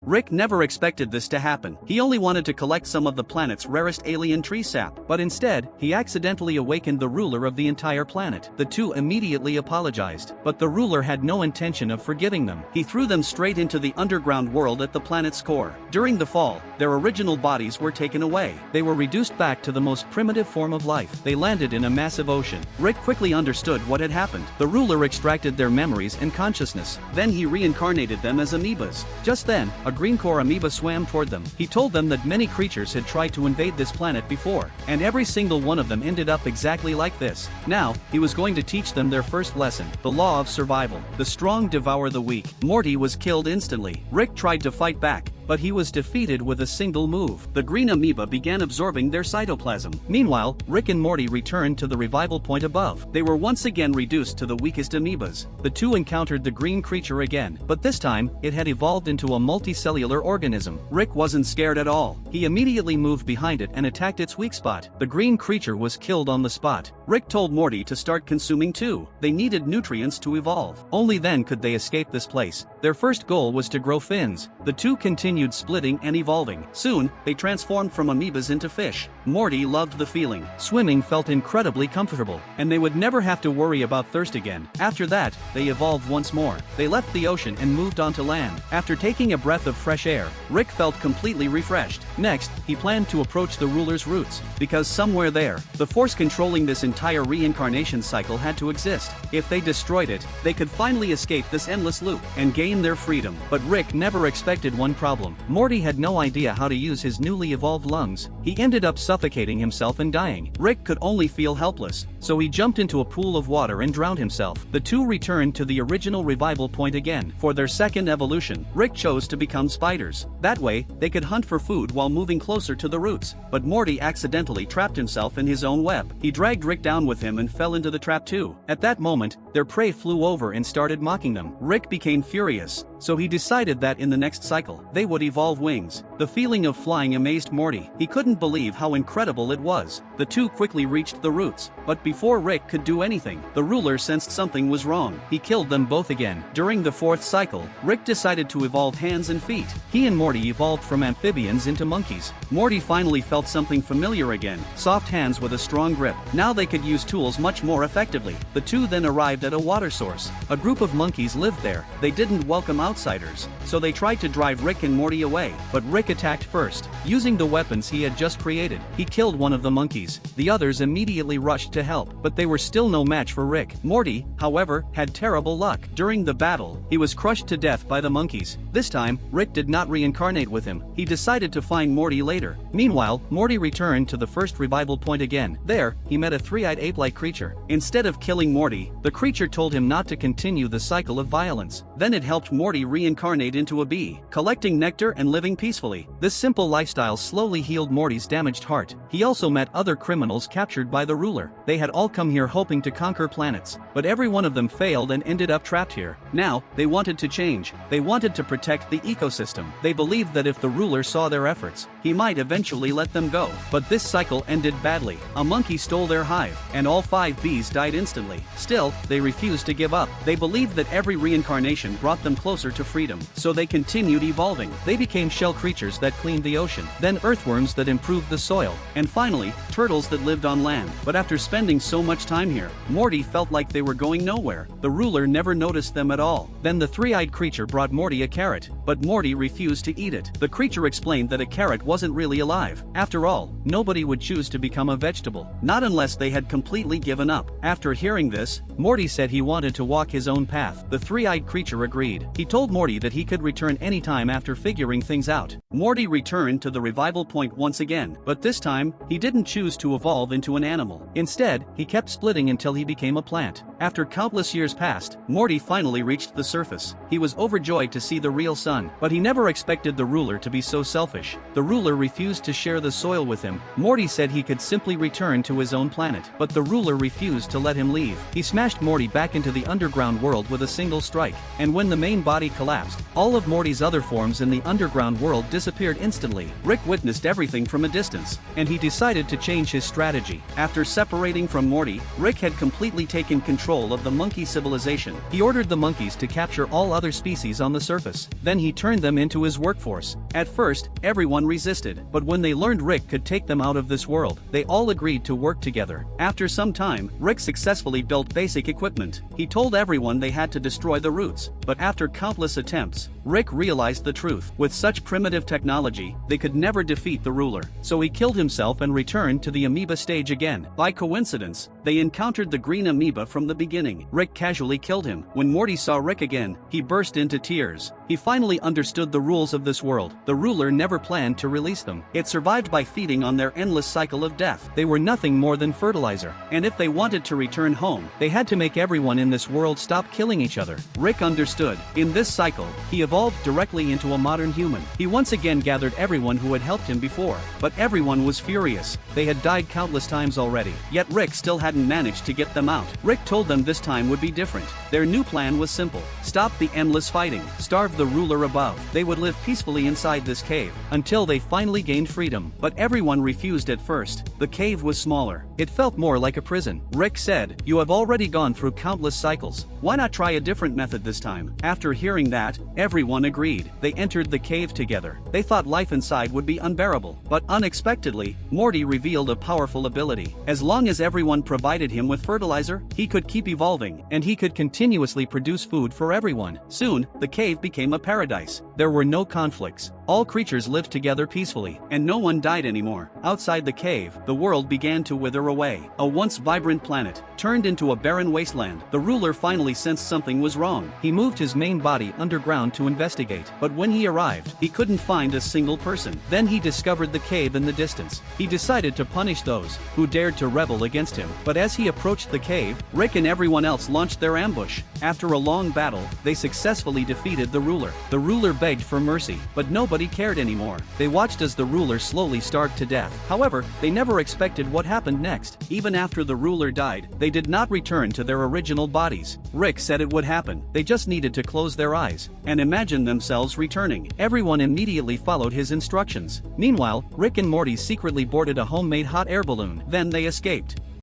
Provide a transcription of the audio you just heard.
Rick never expected this to happen. He only wanted to collect some of the planet's rarest alien tree sap, but instead, he accidentally awakened the ruler of the entire planet. The two immediately apologized, but the ruler had no intention of forgiving them. He threw them straight into the underground world at the planet's core. During the fall, their original bodies were taken away. They were reduced back to the most primitive form of life. They landed in a massive ocean. Rick quickly understood what had happened. The ruler extracted their memories and consciousness. Then he reincarnated them as amoebas. Just then, a green core amoeba swam toward them. He told them that many creatures had tried to invade this planet before, and every single one of them ended up exactly like this. Now, he was going to teach them their first lesson, the law of survival. The strong devour the weak. Morty was killed instantly. Rick tried to fight back, but he was defeated with a single move. The green amoeba began absorbing their cytoplasm. Meanwhile, Rick and Morty returned to the revival point above. They were once again reduced to the weakest amoebas. The two encountered the green creature again, but this time, it had evolved into a multicellular organism. Rick wasn't scared at all. He immediately moved behind it and attacked its weak spot. The green creature was killed on the spot. Rick told Morty to start consuming too. They needed nutrients to evolve. Only then could they escape this place. Their first goal was to grow fins. The two continued splitting and evolving. Soon, they transformed from amoebas into fish. Morty loved the feeling. Swimming felt incredibly comfortable, and they would never have to worry about thirst again. After that, they evolved once more. They left the ocean and moved onto land. After taking a breath of fresh air, Rick felt completely refreshed. Next, he planned to approach the ruler's roots, because somewhere there, the force controlling this entire reincarnation cycle had to exist. If they destroyed it, they could finally escape this endless loop and gain their freedom. But Rick never expected one problem. Morty had no idea how to use his newly evolved lungs. He ended up suffocating himself and dying. Rick could only feel helpless, so he jumped into a pool of water and drowned himself. The two returned to the original revival point again. For their second evolution, Rick chose to become spiders. That way, they could hunt for food while moving closer to the roots. But Morty accidentally trapped himself in his own web. He dragged Rick down with him and fell into the trap too. At that moment, their prey flew over and started mocking them. Rick became furious, so he decided that in the next cycle, they would evolve wings. The feeling of flying amazed Morty. He couldn't believe how incredible it was. The two quickly reached the roots, but before Rick could do anything, the ruler sensed something was wrong. He killed them both again. During the fourth cycle, Rick decided to evolve hands and feet. He and Morty evolved from amphibians into monkeys. Morty finally felt something familiar again, soft hands with a strong grip. Now they could use tools much more effectively. The two then arrived at a water source. A group of monkeys lived there. They didn't welcome outsiders, so they tried to drive Rick and Morty away, but Rick attacked first. Using the weapons he had just created, he killed one of the monkeys. The others immediately rushed to help, but they were still no match for Rick. Morty, however, had terrible luck. During the battle, he was crushed to death by the monkeys. This time, Rick did not reincarnate with him. He decided to find Morty later. Meanwhile, Morty returned to the first revival point again. There, he met a three-eyed ape-like creature. Instead of killing Morty, the creature told him not to continue the cycle of violence. Then it helped Morty reincarnate into a bee, collecting nectar and living peacefully. This simple lifestyle slowly healed Morty's damaged heart. He also met other criminals captured by the ruler. They had all come here hoping to conquer planets, but every one of them failed and ended up trapped here. Now, they wanted to change. They wanted to protect the ecosystem. They believed that if the ruler saw their efforts, he might eventually let them go. But this cycle ended badly. A monkey stole their hive, and all 5 bees died instantly. Still, they refused to give up. They believed that every reincarnation brought them closer to freedom, so they continued evolving. They became shell creatures that cleaned the ocean, then earthworms that improved the soil, and finally, turtles that lived on land. But after spending so much time here, Morty felt like they were going nowhere. The ruler never noticed them at all. Then the three-eyed creature brought Morty a carrot, but Morty refused to eat it. The creature explained that a carrot wasn't really alive. After all, nobody would choose to become a vegetable, not unless they had completely given up. After hearing this, Morty said he wanted to walk his own path. The three-eyed creature agreed. He told Morty that he could return anytime after figuring things out. Morty returned to the revival point once again, but this time, he didn't choose to evolve into an animal. Instead, he kept splitting until he became a plant. After countless years passed, Morty finally reached the surface. He was overjoyed to see the real sun, but he never expected the ruler to be so selfish. The ruler refused to share the soil with him. Morty said he could simply return to his own planet, but the ruler refused to let him leave. He smashed Morty back into the underground world with a single strike, and when the main body collapsed, all of Morty's other forms in the underground world disappeared instantly. Rick witnessed everything from a distance, and he decided to change his strategy. After separating from Morty, Rick had completely taken control of the monkey civilization. He ordered the monkeys monkeys to capture all other species on the surface. Then he turned them into his workforce. At first, everyone resisted, but when they learned Rick could take them out of this world, they all agreed to work together. After some time, Rick successfully built basic equipment. He told everyone they had to destroy the roots, but after countless attempts, Rick realized the truth. With such primitive technology, they could never defeat the ruler. So he killed himself and returned to the amoeba stage again. By coincidence, they encountered the green amoeba from the beginning. Rick casually killed him. When Morty saw Rick again, he burst into tears. He finally understood the rules of this world. The ruler never planned to release them. It survived by feeding on their endless cycle of death. They were nothing more than fertilizer. And if they wanted to return home, they had to make everyone in this world stop killing each other. Rick understood. In this cycle, he evolved directly into a modern human. He once again gathered everyone who had helped him before, but everyone was furious. They had died countless times already. Yet Rick still hadn't managed to get them out. Rick told them this time would be different. Their new plan was simple. Stop the endless fighting. Starve the ruler above. They would live peacefully inside this cave until they finally gained freedom. But everyone refused at first. The cave was smaller. It felt more like a prison. Rick said, "You have already gone through countless cycles. Why not try a different method this time?" After hearing that, everyone agreed. They entered the cave together. They thought life inside would be unbearable. But unexpectedly, Morty revealed a powerful ability. As long as everyone provided him with fertilizer, he could keep evolving, and he could continuously produce food for everyone. Soon, the cave became a paradise. There were no conflicts. All creatures lived together peacefully, and no one died anymore. Outside the cave, the world began to wither away. A once vibrant planet turned into a barren wasteland. The ruler finally sensed something was wrong. He moved his main body underground to investigate, but when he arrived, he couldn't find a single person. Then he discovered the cave in the distance. He decided to punish those who dared to rebel against him. But as he approached the cave, Rick and everyone else launched their ambush. After a long battle, they successfully defeated the ruler. The ruler begged for mercy, but nobody cared anymore. They watched as the ruler slowly starved to death. However, they never expected what happened next. Even after the ruler died, they did not return to their original bodies. Rick said it would happen. They just needed to close their eyes and imagine themselves returning. Everyone immediately followed his instructions. Meanwhile, Rick and Morty secretly boarded a homemade hot air balloon. Then they escaped.